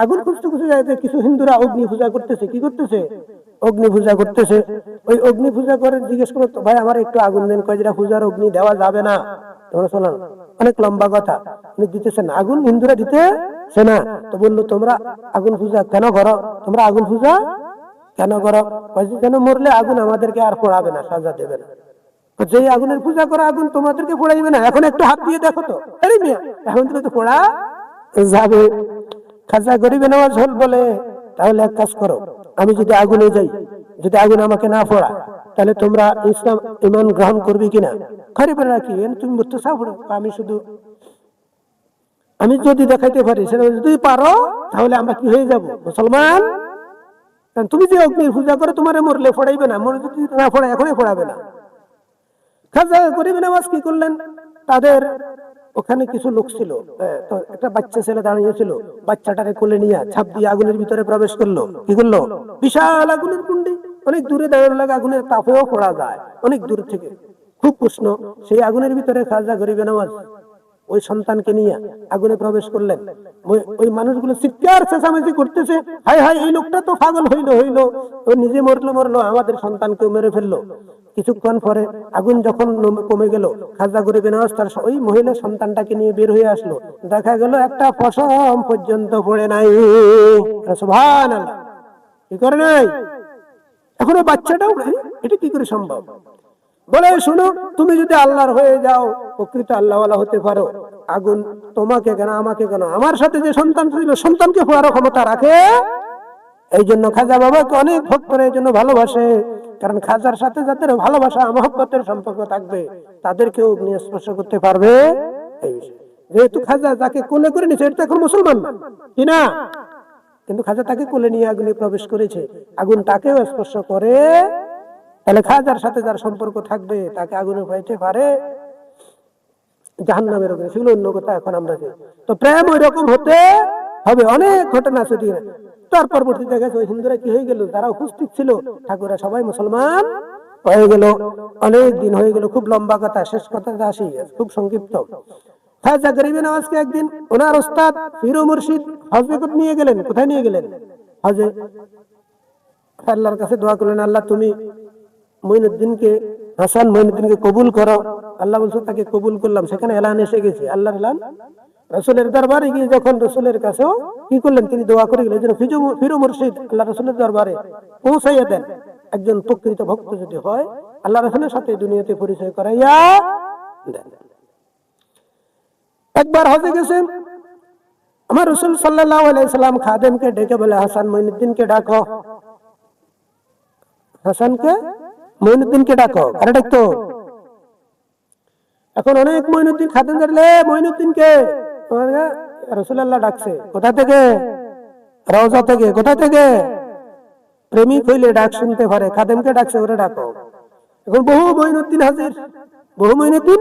আগুন খুঁজতে খুঁজে যাইতে কিছু হিন্দুরা অগ্নি পূজা করতেছে। কি করতেছে? অগ্নি পূজা করতেছে। ওই অগ্নি পূজা করে জিজ্ঞেস করো তো, ভাই আমার একটু আগুন দেন। কয় যেটা পূজার অগ্নি দেওয়া যাবে না। তোমরা শোনো, অনেক লম্বা কথা। উনি দিতেছেন আগুন, হিন্দুরা দিতেছে না। তো বললো তোমরা আগুন পূজা কেন করো? তোমরা আগুন পূজা কেন করো? কেন? মরলে আগুন আমাদেরকে আর পোড়াবে না, সাজা দেবে না। যে আগুনের পূজা করা আগুন তোমাদেরকে পোড়াইবে না। এখন একটু হাত দিয়ে দেখো তো, আরে মিয়া এখন তুমি তো পোড়া যাবে। খাজা গরিবে নওয়াজ হল বলে, তাহলে এক কাজ করো, আমি যদি আগুনে যাই, যদি আগুন আমাকে না পোড়া, তাহলে তোমরা ইসলাম ইমান গ্রহণ করবে কিনা? গরিবের রাখি তুমি মরতে চাও? আমি শুধু আমি যদি দেখাইতে পারি, সেটা যদি পারো, তাহলে আমরা কি হয়ে যাব? মুসলমান। তুমি যে অগ্নির পূজা করো, তোমার মরলে ফোড়াইবে না, মরে যদি না ফোড়ায় এখনই ফোড়াবে না। খাজা গরিব নওয়াজ কি করলেন, তাদের ওখানে কিছু লোক ছিল, তো একটা বাচ্চা ছেলে দাঁড়িয়েছিল, বাচ্চাটারে কোলে নিয়ে ঝাঁপ দিয়ে আগুনের ভিতরে প্রবেশ করলো। কি করলো? বিশাল আগুনের কুণ্ডি, অনেক দূরে দাঁড়ানো লাগে, আগুনের তাপেও পড়া যায় অনেক দূর থেকে, খুব উষ্ণ। সেই আগুনের ভিতরে খাজা গরিব নওয়াজ ওই সন্তানকে নিয়ে আগুনে প্রবেশ করলেন। ওই মানুষগুলো চিৎকার চেঁচামেচি করতেছে, হায় হায় এই লোকটা তো পাগল হইলো, ও নিজে মরলো, আমাদের সন্তানকেও মেরে ফেললো। কিছুক্ষণ পরে আগুন যখন কমে গেল, খাজা গরিব নওয়াজ তার ওই মহিলা সন্তানটাকে নিয়ে বের হয়ে আসলো। দেখা গেল একটা পশম পর্যন্ত পড়ে নাই। সুবহানাল্লাহ। কি করে নাই? এখন ওই বাচ্চাটাও নাই। এটা কি করে সম্ভব? বলে শোনো, তুমি যদি আল্লাহর হয়ে যাও, প্রকৃত আল্লাহওয়ালা হতে পারো, আগুন তোমাকে কেন আমাকে কেন, আমার সাথে যে সন্তান ছিল সন্তানকে পোড়ার ক্ষমতা রাখে। এই জন্য খাজা বাবাকে অনেক ভক্তরা এই জন্য ভালোবাসে, কারণ খাজার সাথে যাদের ভালোবাসা মহব্বতের সম্পর্ক থাকবে, তাদেরকেও অগ্নি স্পর্শ করতে পারবে। এই যেহেতু খাজা যাকে কোলে করে নিয়েছে, এটা এখন মুসলমান না, কি না? কিন্তু খাজা তাকে কোলে নিয়ে আগুনে প্রবেশ করেছে, আগুন তাকেও স্পর্শ করে। তাহলে খাজার সাথে যার সম্পর্ক থাকবে, তাকে আগুনে পাইতে পারে জাহান্নামের আগুনে, সেগুলো অন্য কথা। এখন আমরা তো প্রেম ওই রকম হতে হবে। অনেক ঘটনা আছে দিয়ে। তার পরবর্তী দেখা গেছে ওই হিন্দুরা কি হয়ে গেল, যারা উপস্থিত ছিল ঠাকুরা সবাই মুসলমান হয়ে গেল। অনেক দিন হয়ে গেল, খুব লম্বা কথা, শেষ কথাটা আসি, খুব সংক্ষিপ্ত। খাজা গরিব নওয়াজকে একদিন ওনার ওস্তাদ পীর ও মুর্শিদ হজে নিয়ে গেলেন। কোথায় নিয়ে গেলেন? হজে। আল্লাহর কাছে দোয়া করলেন, আল্লাহ তুমি হাসান মঈনুদ্দিনকে কবুল করো। আল্লাহ বলছে তাকে কবুল করলাম। সেখানে এলান এসে গেছে, আল্লাহর এলান। রাসূলের দরবারে গিয়ে যখন রাসূলের কাছেও কি করলেন, তিনি দোয়া করে গেলেন যেন পীর ও মুর্শিদ আল্লাহ রাসূলের দরবারে পৌঁছাইয়া দেন। একজন প্রকৃত ভক্ত যদি হয়, আল্লাহ রাসূলের সাথে দুনিয়াতে পরিচয় করাইয়া দেন। একবার হজে গেছেন, আমার রাসূল সাল্লাল্লাহু আলাইহি সাল্লাম খাদেমকে ডেকে বলে, হাসান মঈনুদ্দিনকে ডাকো। হাসানকে মঈনুদ্দিনকে ডাকো। আরে ডাকতো। এখন অনেক মঈনুদ্দিন খাদেম ধরলে, মঈনুদ্দিনকে রাসূলুল্লাহ ডাকছে। কোথা থেকে? রওজা থেকে। কোথা থেকে? প্রেমিক হইলে ডাক শুনতে পারে, খাদেমকে ডাকছে, ওরে ডাকো। এখন বহু মঈনুদ্দিন হাজির, বহু মঈনুদ্দিন।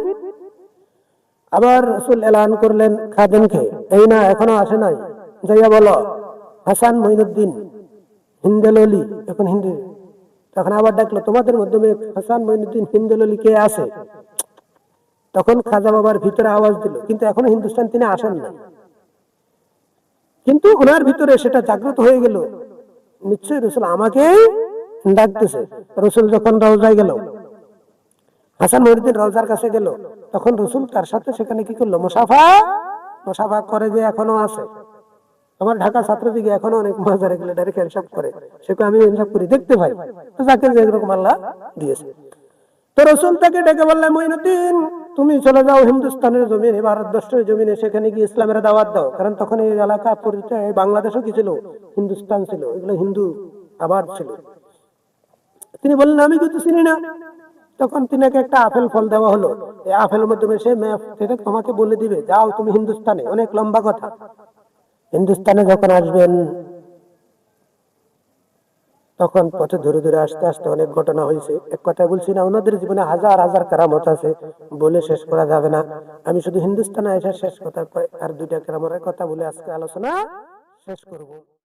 আবার রাসূল এলান করলেন খাদেমকে, এই না এখনো আসে নাই, যাইয়া বলো হাসান মঈনুদ্দিন হিন্দেললি। এখন হিন্দি। তখন আবার ডাকলো, তোমাদের মাধ্যমে হাসান মঈনুদ্দিন হিন্দেললি কে আছে? তখন খাজা বাবার ভিতরে আওয়াজ দিল, কিন্তু এখনো হিন্দুস্তান তিনি আসেন না। কিন্তু ওনার ভিতরে সেটা জাগ্রত হয়ে গেল, নিশ্চয়ই রাসূল আমাকেই ডাকতেছে। রাসূল যখন রওজায় গেল, হাসান মঈনুদ্দিন রওজার কাছে গেল, তখন রাসূল তার সাথে সেখানে কি করলো, মুসাফা করে, যে এখনো আছে। আমার ঢাকা ছাত্র দিকে এখনো অনেক মাজারে গেলে ডাইরেক্ট হিসাব করে, সেটা আমি হিসাব করি, দেখতে পাই। তো যাকে যে এরকম আল্লাহ দিয়েছে। তো রাসূল তাকে ডেকে বললেন, মঈনুদ্দিন তুমি চলে যাও হিন্দুস্তানের জমিনে, ভারতবর্ষের জমিনে, সেখানে গিয়ে ইসলামের দাওয়াত দাও। কারণ তখন এই এলাকা পরিচয় বাংলাদেশও কি ছিল, হিন্দুস্তান ছিল, এগুলো হিন্দু আবাদ ছিল। তিনি বললেন, আমি কিন্তু চিনি না। তখন তিনাকে একটা আপেল ফল দেওয়া হলো। এই আপেলের মাধ্যমে সে ম্যাপ সেটা তোমাকে বলে দিবে, যাও তুমি হিন্দুস্তানে। অনেক লম্বা কথা। হিন্দুস্তানে যখন আসবেন, তখন পথে ধরে ধরে আস্তে আস্তে অনেক ঘটনা হয়েছে। এক কথা বলছি না, ওনাদের জীবনে হাজার হাজার কেরামত আছে, বলে শেষ করা যাবে না। আমি শুধু হিন্দুস্তানে এসে শেষ কথা আর দুইটা কেরামতের কথা বলে আজকে আলোচনা শেষ করব।